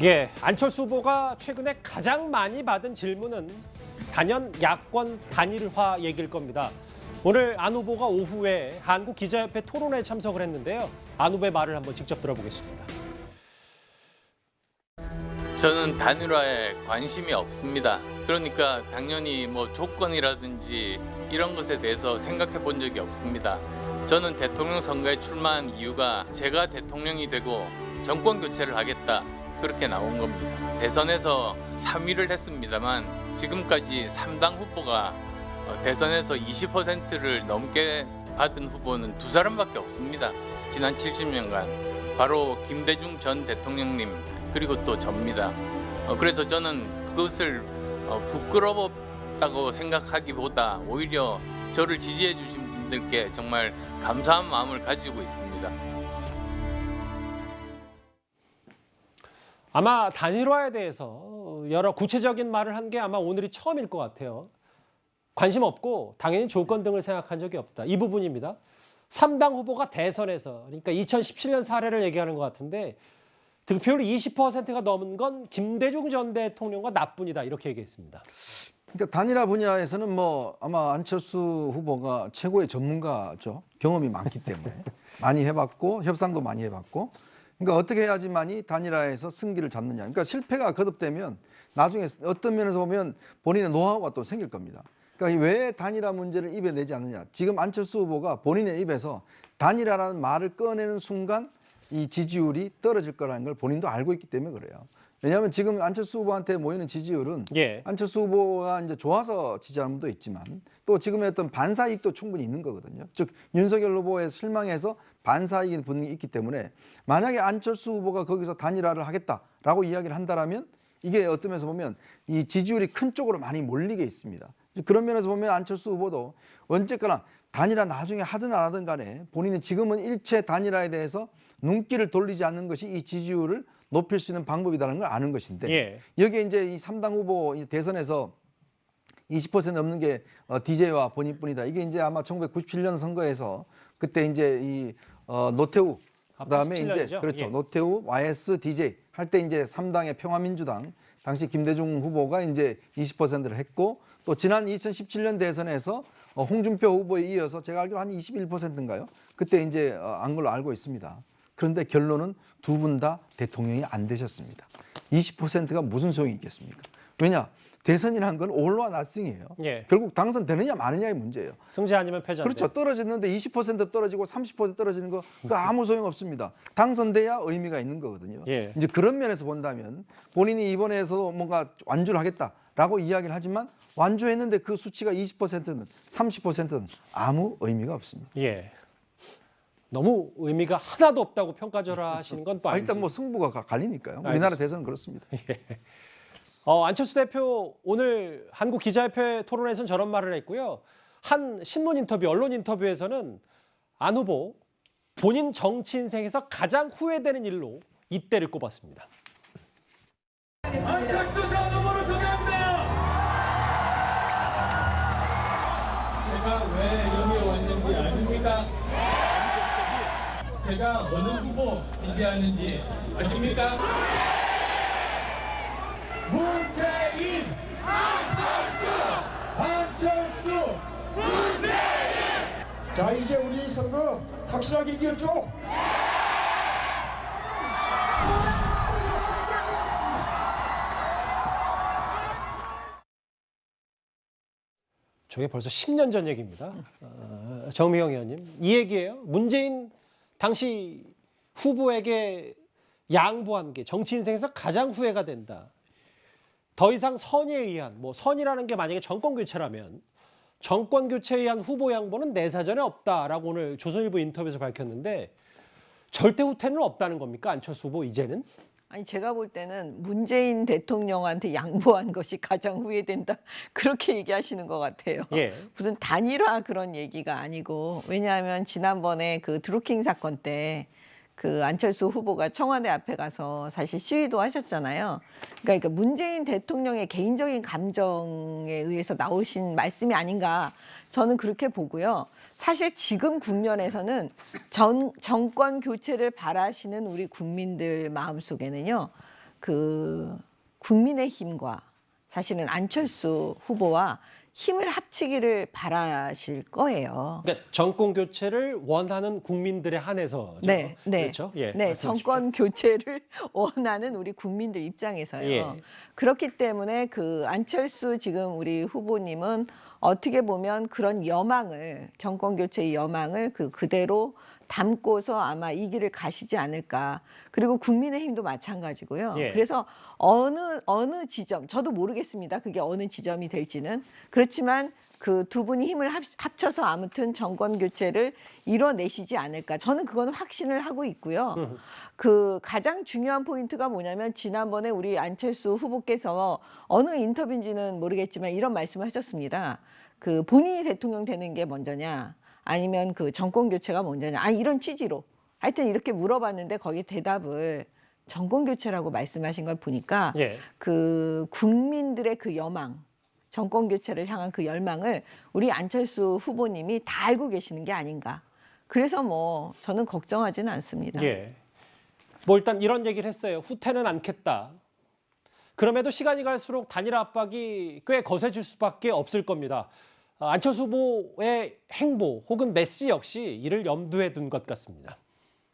예, 안철수 후보가 최근에 가장 많이 받은 질문은 단연 야권 단일화 얘기일 겁니다. 오늘 안 후보가 오후에 한국기자협회 토론회에 참석을 했는데요. 안 후보의 말을 한번 직접 들어보겠습니다. 저는 단일화에 관심이 없습니다. 그러니까 당연히 뭐 조건이라든지 이런 것에 대해서 생각해 본 적이 없습니다. 저는 대통령 선거에 출마한 이유가 제가 대통령이 되고 정권 교체를 하겠다. 그렇게 나온 겁니다. 대선에서 3위를 했습니다만 지금까지 3당 후보가 대선에서 20%를 넘게 받은 후보는 두 사람밖에 없습니다. 지난 70년간 바로 김대중 전 대통령님 그리고 또 접니다. 그래서 저는 그것을 부끄럽다고 생각하기보다 오히려 저를 지지해 주신 분들께 정말 감사한 마음을 가지고 있습니다. 아마 단일화에 대해서 여러 구체적인 말을 한 게 아마 오늘이 처음일 것 같아요. 관심 없고 당연히 조건 등을 생각한 적이 없다. 이 부분입니다. 3당 후보가 대선에서 그러니까 2017년 사례를 얘기하는 것 같은데 득표율이 20%가 넘은 건 김대중 전 대통령과 나뿐이다. 이렇게 얘기했습니다. 그러니까 단일화 분야에서는 뭐 아마 안철수 후보가 최고의 전문가죠. 경험이 많기 때문에 많이 해봤고 협상도 많이 해봤고 그러니까 어떻게 해야지만이 단일화에서 승기를 잡느냐. 그러니까 실패가 거듭되면 나중에 어떤 면에서 보면 본인의 노하우가 또 생길 겁니다. 그러니까 왜 단일화 문제를 입에 내지 않느냐. 지금 안철수 후보가 본인의 입에서 단일화라는 말을 꺼내는 순간 이 지지율이 떨어질 거라는 걸 본인도 알고 있기 때문에 그래요. 왜냐하면 지금 안철수 후보한테 모이는 지지율은 안철수 후보가 이제 좋아서 지지하는 분도 있지만 또 지금의 어떤 반사이익도 충분히 있는 거거든요. 즉 윤석열 후보에 실망해서 반사이익인 분이 있기 때문에 만약에 안철수 후보가 거기서 단일화를 하겠다라고 이야기를 한다라면 이게 어떤 면에서 보면 이 지지율이 큰 쪽으로 많이 몰리게 있습니다. 그런 면에서 보면 안철수 후보도 언제거나 단일화 나중에 하든 안 하든 간에 본인은 지금은 일체 단일화에 대해서 눈길을 돌리지 않는 것이 이 지지율을 높일 수 있는 방법이라는 걸 아는 것인데 여기에 이제 이 3당 후보 대선에서 20% 넘는 게 DJ와 본인뿐이다. 이게 이제 아마 1997년 선거에서 그때 이제 이 노태우 그다음에 이제 그렇죠. 노태우, YS, DJ 할 때 이제 3당의 평화민주당 당시 김대중 후보가 이제 20%를 했고 또 지난 2017년 대선에서 홍준표 후보에 이어서 제가 알기로 한 21%인가요? 그때 이제 안 걸로 알고 있습니다. 그런데 결론은 두 분 다 대통령이 안 되셨습니다. 20%가 무슨 소용이 있겠습니까? 왜냐? 대선이라는 건 올와 나싱이에요. 결국 당선되느냐 마느냐의 문제예요. 승자 아니면 패자인데. 그렇죠. 떨어지는데 20% 떨어지고 30% 떨어지는 거 그거 아무 소용 없습니다. 당선돼야 의미가 있는 거거든요. 이제 그런 면에서 본다면 본인이 이번에도 뭔가 완주를 하겠다라고 이야기를 하지만 완주했는데 그 수치가 20%는 30%는 아무 의미가 없습니다. 너무 의미가 하나도 없다고 평가절하하시는 건 또 아니죠. 일단 뭐 승부가 갈리니까요. 우리나라 대선은 그렇습니다. 안철수 대표 오늘 한국기자협회 토론회에서는 저런 말을 했고요. 한 신문 인터뷰, 언론 인터뷰에서는 안 후보 본인 정치 인생에서 가장 후회되는 일로 이때를 꼽았습니다. 안철수 전 후보를 소개합니다. 제가 왜 여기에 왔는지 아십니까? 제가 어느 후보 지지하는지 아십니까? 문재인! 안철수! 문재인! 자, 이제 우리 선거 확실하게 이겼죠? 저게 벌써 10년 전 얘기입니다. 정미경 의원님. 이 얘기예요. 문재인 당시 후보에게 양보한 게 정치 인생에서 가장 후회가 된다. 더 이상 선의에 의한, 선이라는 게 만약에 정권 교체라면 정권 교체에 의한 후보 양보는 내 사전에 없다라고 오늘 조선일보 인터뷰에서 밝혔는데 절대 후퇴는 없다는 겁니까? 안철수 후보 이제는? 아니 제가 볼 때는 문재인 대통령한테 양보한 것이 가장 후회된다. 그렇게 얘기하시는 것 같아요. 무슨 단일화 그런 얘기가 아니고 왜냐하면 지난번에 그 드루킹 사건 때 그 안철수 후보가 청와대 앞에 가서 사실 시위도 하셨잖아요. 그러니까 문재인 대통령의 개인적인 감정에 의해서 나오신 말씀이 아닌가 저는 그렇게 보고요. 사실 지금 국면에서는 정권 교체를 바라시는 우리 국민들 마음속에는요. 그 국민의힘과 사실은 안철수 후보와 힘을 합치기를 바라실 거예요. 그러니까 정권 교체를 원하는 국민들에 한해서 네, 네, 그렇죠? 예, 네, 말씀하십시오. 정권 교체를 원하는 우리 국민들 입장에서요. 예. 그렇기 때문에 그 안철수 지금 우리 후보님은 어떻게 보면 그런 여망을 정권 교체의 여망을 그대로 담고서 아마 이 길을 가시지 않을까. 그리고 국민의힘도 마찬가지고요. 예. 그래서 어느 지점 저도 모르겠습니다. 그게 어느 지점이 될지는. 그렇지만 그 두 분이 힘을 합쳐서 아무튼 정권 교체를 이뤄내시지 않을까. 저는 그건 확신을 하고 있고요. 그 가장 중요한 포인트가 뭐냐면 지난번에 우리 안철수 후보께서 어느 인터뷰인지는 모르겠지만 이런 말씀을 하셨습니다. 그 본인이 대통령 되는 게 먼저냐 아니면 그 정권 교체가 먼저냐 이런 취지로 하여튼 이렇게 물어봤는데 거기에 대답을 정권 교체라고 말씀하신 걸 보니까 예. 그 국민들의 그 여망 정권 교체를 향한 그 열망을 우리 안철수 후보님이 다 알고 계시는 게 아닌가. 그래서 뭐 저는 걱정하지는 않습니다. 예. 뭐 일단 이런 얘기를 했어요. 후퇴는 않겠다. 그럼에도 시간이 갈수록 단일화 압박이 꽤 거세질 수밖에 없을 겁니다. 안철수 후보의 행보 혹은 메시지 역시 이를 염두에 둔 것 같습니다.